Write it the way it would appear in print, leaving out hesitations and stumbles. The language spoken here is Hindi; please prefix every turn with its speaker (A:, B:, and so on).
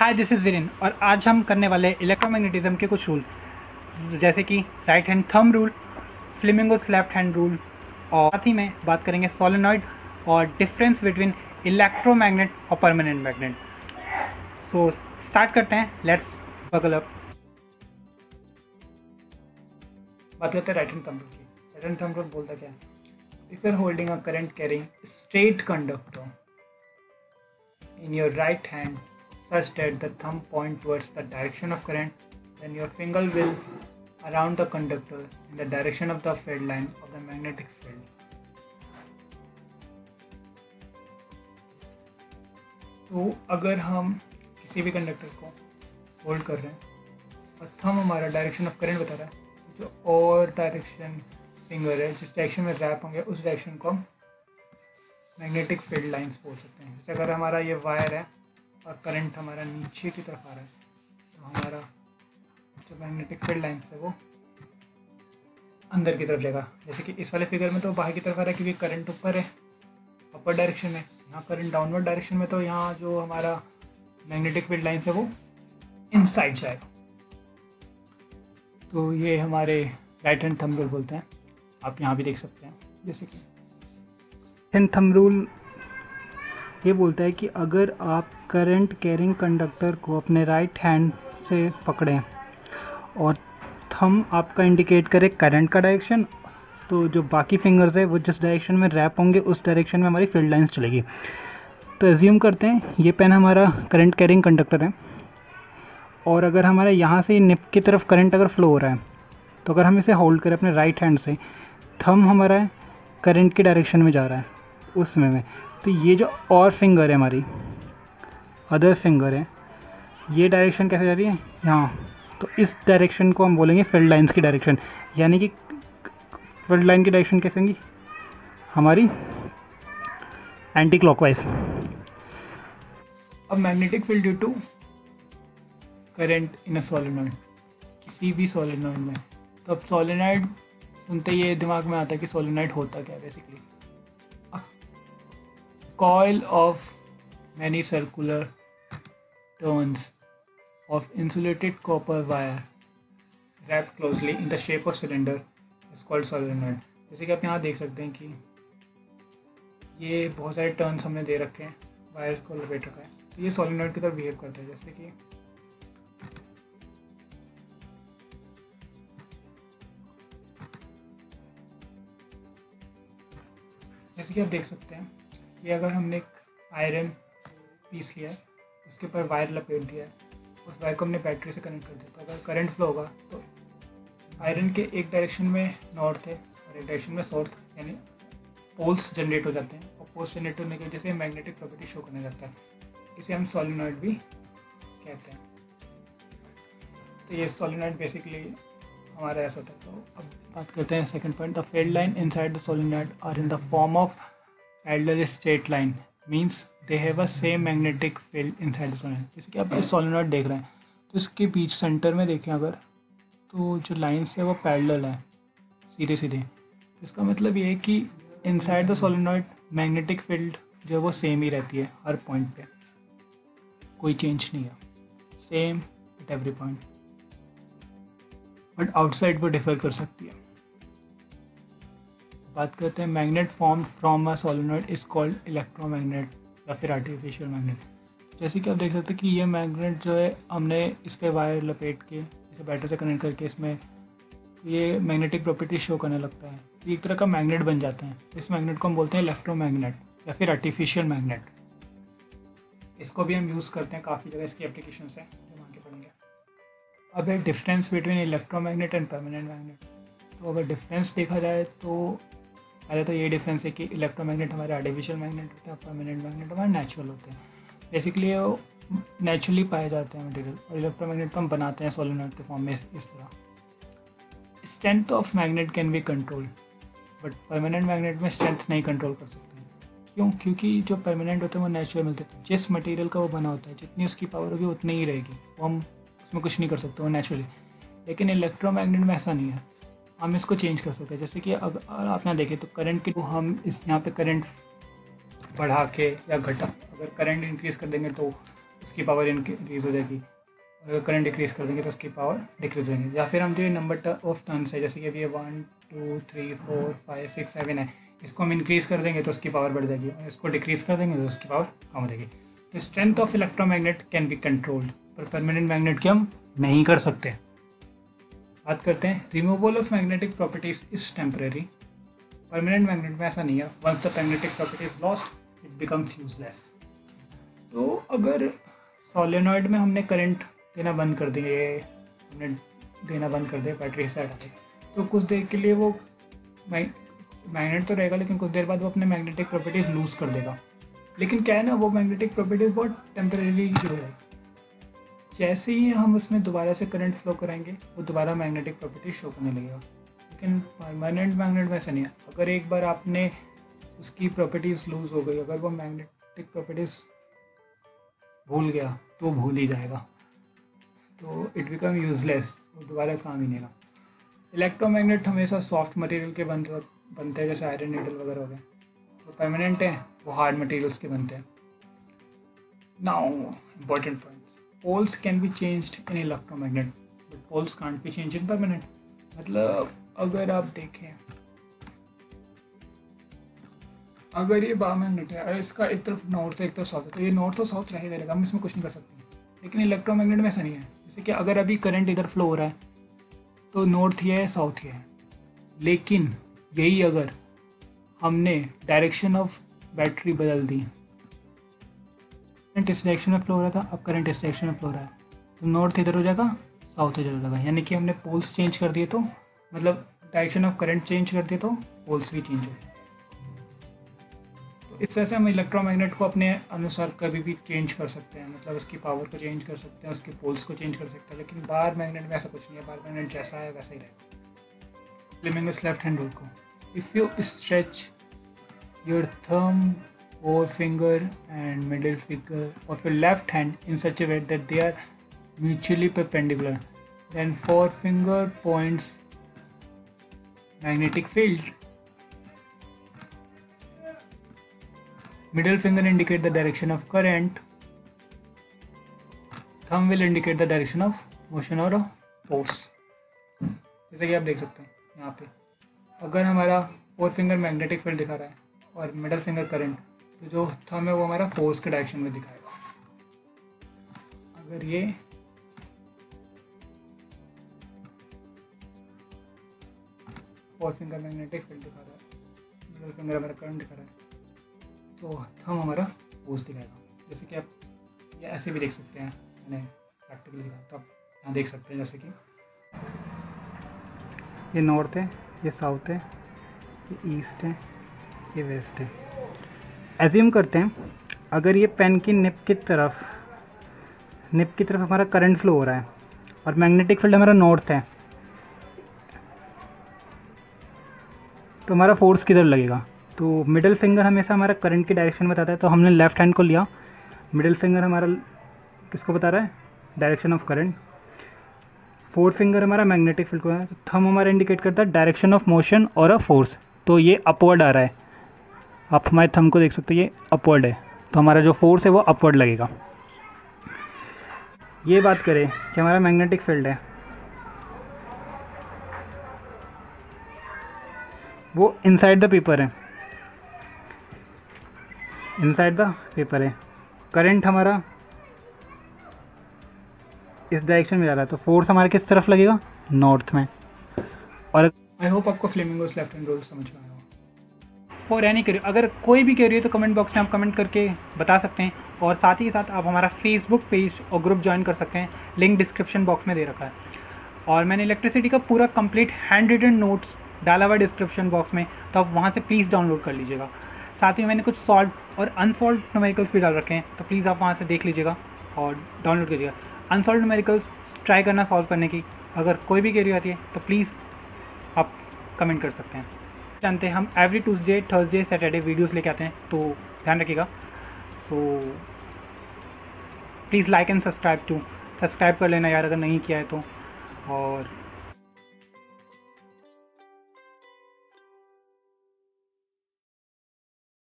A: हाय दिस इज़ वीरेन और आज हम करने वाले इलेक्ट्रोमैग्नेटिज्म के कुछ रूल जैसे कि right hand thumb rule, Fleming's left hand rule और साथ ही में बात करेंगे सोलेनॉइड और डिफरेंस बिटवीन इलेक्ट्रोमैग्नेट और परमानेंट मैग्नेट। सो स्टार्ट करते हैं, लेट्स बगल अप। बात करते हैं राइट हैंड थंब रूल की। राइट हैंड थंब रूल बोलता क्या है? If you are holding a current carrying straight conductor in your right hand such that the thumb point towards the direction of current, then your finger will around the conductor in the direction of the field line of the magnetic field. तो अगर हम किसी भी कंडक्टर को होल्ड कर रहे हैं और थंब हमारा डायरेक्शन ऑफ करंट बता रहा है, जो और डायरेक्शन फिंगर है जिस डायरेक्शन में रैप होंगे उस डायरेक्शन को हम मैग्नेटिक फील्ड लाइंस बोल सकते हैं। जैसे अगर हमारा ये वायर है और करंट हमारा नीचे की तरफ आ रहा है तो हमारा जो मैग्नेटिक फील्ड लाइंस है वो अंदर की तरफ जाएगा। जैसे कि इस वाले फिगर में तो बाहर की तरफ आ रहा है क्योंकि करंट ऊपर है, अपर डायरेक्शन में। यहाँ करंट डाउनवर्ड डायरेक्शन में, तो यहाँ जो हमारा मैग्नेटिक फील्ड लाइंस है वो इनसाइड जाएगा। तो ये हमारे राइट हैंड थंब रूल बोलते हैं। आप यहाँ भी देख सकते हैं। जैसे कि
B: थंब रूल ये बोलता है कि अगर आप करंट कैरिंग कंडक्टर को अपने राइट हैंड से पकड़ें और थंब आपका इंडिकेट करे करंट का डायरेक्शन, तो जो बाकी फिंगर्स है वो जिस डायरेक्शन में रैप होंगे उस डायरेक्शन में हमारी फील्ड लाइंस चलेगी। तो एज्यूम करते हैं ये पेन हमारा करंट कैरिंग कंडक्टर है और अगर हमारे यहाँ से निप की तरफ करंट अगर फ्लो हो रहा है तो अगर हम इसे होल्ड करें अपने राइट हैंड से, थंब हमारा करंट की डायरेक्शन में जा रहा है उसमें में, तो ये जो और फिंगर है हमारी अदर फिंगर है, ये डायरेक्शन कैसे जा रही है यहाँ, तो इस डायरेक्शन को हम बोलेंगे फील्ड लाइंस की डायरेक्शन। यानी कि फील्ड लाइन की डायरेक्शन कैसे होंगी हमारी एंटी क्लॉकवाइज।
A: अब magnetic field due to current in a solenoid, किसी भी सोलेनॉइड में, तो अब सोलेनॉइड सुनते ये दिमाग में आता है कि सोलेनॉइड होता क्या है। Basically coil of many circular turns of insulated copper wire wrapped closely in the shape of cylinder is called solenoid। जैसे कि आप यहाँ देख सकते हैं कि ये बहुत सारे टर्न्स हमने दे रखे हैं, वायर को लपेट रखा है, तो ये सोलेनॉइड की तरह बिहेव करता है। जैसे कि आप देख सकते हैं, ये अगर हमने एक आयरन पीस लिया है, उसके ऊपर वायर लपेट दिया है, उस वायर को हमने बैटरी से कनेक्ट कर दिया, तो अगर करंट फ्लो होगा तो आयरन के एक डायरेक्शन में नॉर्थ है और एक डायरेक्शन में साउथ, यानी पोल्स जनरेट हो जाते हैं और पोल्स जनरेट होने की वजह से मैग्नेटिक प्रॉपर्टी शो करने लगता है। इसे हम सोलेनॉइड भी कहते हैं। तो ये सोलेनॉइड बेसिकली हमारा ऐसा होता है। तो अब बात करते हैं second point. The field line inside the solenoid are in the form of parallel straight line, means they have a same magnetic field inside the solenoid. जैसे कि आप इस सोलेनॉइड देख रहे हैं तो इसके बीच सेंटर में देखें अगर, तो जो लाइन्स है वो पैरेलल है, सीधे सीधे। इसका मतलब ये है कि inside the solenoid magnetic field जो है वो सेम ही रहती है हर पॉइंट पे, कोई चेंज नहीं है, same at every point, but outside वो डिफर कर सकती है। बात करते हैं magnet form from a solenoid is called electromagnet या फिर आर्टिफिशियल मैग्नेट। जैसे कि आप देख सकते हैं कि ये मैग्नेट जो है हमने इस पर वायर लपेट के इसे बैटरी से कनेक्ट करके इसमें ये मैग्नेटिक प्रॉपर्टी शो करने लगता है, तो एक तरह का मैग्नेट बन जाता है। इस मैग्नेट को हम बोलते हैं इलेक्ट्रोमैग्नेट या फिर आर्टिफिशियल मैग्नेट। इसको भी हम यूज़ करते हैं काफ़ी जगह, इसकी एप्लीकेशन है जो आगे पढ़ेंगे। अब है difference between electromagnet and permanent magnet. तो अगर डिफरेंस देखा जाए तो पहले तो ये डिफरेंस है कि इलेक्ट्रोमैग्नेट हमारे आर्टिफिशियल मैग्नेट होते हैं, परमानेंट मैग्नेट हमारे नेचुरल होते हैं। बेसिकली वो नेचुरली पाए जाते हैं मटेरियल, और इलेक्ट्रोमैग्नेट तो हम बनाते हैं सोलेनॉइड के फॉर्म में इस तरह। Strength of magnet can be control, but permanent magnet में स्ट्रेंथ नहीं कंट्रोल कर सकते हैं। क्यों? क्योंकि जो परमानेंट होते हैं वो नेचुरल मिलते हैं, जिस मटेरियल का वो बना होता है जितनी उसकी पावर होगी उतनी ही रहेगी, वो हम उसमें कुछ नहीं कर सकते, वो नेचुरली। लेकिन इलेक्ट्रोमैग्नेट में ऐसा नहीं है, हम इसको चेंज कर सकते हैं। जैसे कि अब आप यहाँ देखें तो करंट के, तो हम इस यहाँ पे करंट बढ़ा के या घटा, अगर करंट इंक्रीज़ कर देंगे तो उसकी पावर इंक्रीज़ हो जाएगी, और अगर करंट डिक्रीज़ कर देंगे तो उसकी पावर डिक्रीज़ हो जाएगी। या फिर हम जो नंबर ऑफ टर्न्स है, जैसे कि अभी ये 1 2 3 4 5 6 7 है, इसको हम इंक्रीज़ कर देंगे तो उसकी पावर बढ़ जाएगी, और इसको डिक्रीज़ कर देंगे तो उसकी पावर कम हो जाएगी। तो strength of electromagnet can be controlled, पर परमानेंट मैग्नेट की हम नहीं कर सकते। बात करते हैं removal of magnetic properties is temporary. Permanent magnet में ऐसा नहीं है, once the magnetic property is lost it becomes useless. तो अगर सोलेनॉइड में हमने करंट देना बंद कर दिए, हमने देना बंद कर दिया, बैटरी से हटा दी, तो कुछ देर के लिए वो मैग्नेट तो रहेगा, लेकिन कुछ देर बाद वो अपने मैग्नेटिक प्रॉपर्टीज़ लूज़ कर देगा। लेकिन क्या है ना, वो मैग्नेटिक प्रॉपर्टीज़ बहुत टेम्परेरी हो जाएगी। जैसे ही हम उसमें दोबारा से करंट फ्लो कराएंगे वो दोबारा मैग्नेटिक प्रॉपर्टीज शो करने लगेगा। लेकिन परमानेंट मैग्नेट में ऐसा नहीं है। अगर एक बार आपने उसकी प्रॉपर्टीज़ लूज़ हो गई, अगर वो मैग्नेटिक प्रॉपर्टीज़ भूल गया तो भूल ही जाएगा, तो इट बिकम यूजलेस, वो दोबारा काम ही नहीं लगा। इलेक्ट्रोमैग्नेट हमेशा सॉफ्ट मटेरियल के बनते हैं, जैसे आयरन नीडल वगैरह हो गए। तो परमानेंट हैं वो हार्ड मटेरियल्स के बनते हैं। Now important points, poles can be changed in electromagnet but poles can't be change in permanent. मतलब अगर आप देखें, अगर ये बार मैग्नेट है और इसका एक तरफ नॉर्थ है एक तरफ साउथ है, तो ये नॉर्थ और साउथ रहेगा, हम इसमें कुछ नहीं कर सकते। लेकिन इलेक्ट्रोमैग्नेट में ऐसा नहीं है। जैसे कि अगर अभी करंट इधर फ्लो हो रहा है तो नॉर्थ ये है साउथ ये है, लेकिन यही अगर हमने डायरेक्शन ऑफ बैटरी बदल दी, करंट इस डायरेक्शन में फ्लो हो रहा था, अब करंट इस डायरेक्शन में फ्लो हो रहा है, तो नॉर्थ इधर हो जाएगा, साउथ इधर हो जाएगा। यानी कि हमने पोल्स चेंज कर दिए, तो मतलब डायरेक्शन ऑफ करंट चेंज कर दिए तो पोल्स भी चेंज हो गए। तो इस तरह से हम इलेक्ट्रोमैग्नेट को अपने अनुसार कभी भी चेंज कर सकते हैं, मतलब उसकी पावर को चेंज कर सकते हैं, उसके पोल्स को चेंज कर सकते हैं। लेकिन बार मैग्नेट में ऐसा कुछ नहीं है, बार मैग्नेट जैसा है वैसा ही रहेगा। फ्लेमिंगस लेफ्ट हैंड रूल को, if you stretch your thumb forefinger and middle finger of your left hand in such a way that they are mutually perpendicular, then forefinger points magnetic field, middle finger indicate the direction of current, thumb will indicate the direction of motion or a force। जैसे कि आप देख सकते हैं यहाँ पे, अगर हमारा फोरफिंगर मैग्नेटिक फील्ड दिखा रहा है और मिडल फिंगर करंट, तो जो थंब है वो हमारा फोर्स के डायरेक्शन में दिखाएगा। अगर ये फोर फिंगर मैग्नेटिक फील्ड दिखा रहा है, मिडल फिंगर हमारा करंट दिखा रहा है, तो थंब हमारा फोर्स दिखाएगा। जैसे कि आप ये ऐसे भी देख सकते हैं, मैंने प्रैक्टिकली दिखाया तो आप यहाँ देख सकते हैं। जैसे कि
B: ये नॉर्थ है, ये साउथ है, ये ईस्ट है, ये वेस्ट है। एज्यूम करते हैं अगर ये पेन की निप की तरफ हमारा करंट फ्लो हो रहा है और मैग्नेटिक फील्ड हमारा नॉर्थ है, तो हमारा फोर्स किधर लगेगा? तो मिडिल फिंगर हमेशा हमारा करंट की डायरेक्शन बताता है, तो हमने लेफ़्ट हैंड को लिया, मिडिल फिंगर हमारा किसको बता रहा है? Direction of current. Fourth finger हमारा मैग्नेटिक फील्ड को है, तो थंब हमारा इंडिकेट करता है डायरेक्शन ऑफ मोशन और अ फोर्स। तो ये अपवर्ड आ रहा है, आप हमारे थंब को देख सकते हो, ये अपवर्ड है, तो हमारा जो फोर्स है वो अपवर्ड लगेगा। ये बात करें कि हमारा मैग्नेटिक फील्ड है, वो इनसाइड द पेपर है, इनसाइड द पेपर है, करंट हमारा इस डायरेक्शन में जा रहा है, तो फोर्स हमारे किस तरफ लगेगा? नॉर्थ में। और
A: आई होप आपको फ्लेमिंगोस लेफ्ट हैंड रूल समझ में आया।
B: फॉर एनी करियर, अगर कोई भी करियर तो कमेंट बॉक्स में आप कमेंट करके बता सकते हैं, और साथ ही साथ आप हमारा फेसबुक पेज और ग्रुप ज्वाइन कर सकते हैं, लिंक डिस्क्रिप्शन बॉक्स में दे रखा है। और मैंने इलेक्ट्रिसिटी का पूरा कंप्लीट हैंड रिटन नोट्स डाला हुआ डिस्क्रिप्शन बॉक्स में, तो आप वहाँ से प्लीज़ डाउनलोड कर लीजिएगा। साथ ही मैंने कुछ सॉल्व और अनसॉल्व न्यूमेरिकल्स भी डाल रखे हैं, तो प्लीज़ आप वहाँ से देख लीजिएगा और डाउनलोड कीजिएगा। अनसॉल्व न्यूमेरिकल्स ट्राई करना सॉल्व करने की, अगर कोई भी क्वेरी आती है तो प्लीज़ आप कमेंट कर सकते हैं। जानते हैं हम every Tuesday, Thursday, Saturday videos लेके आते हैं, तो ध्यान रखिएगा। So please like and subscribe कर लेना यार अगर नहीं किया है तो। और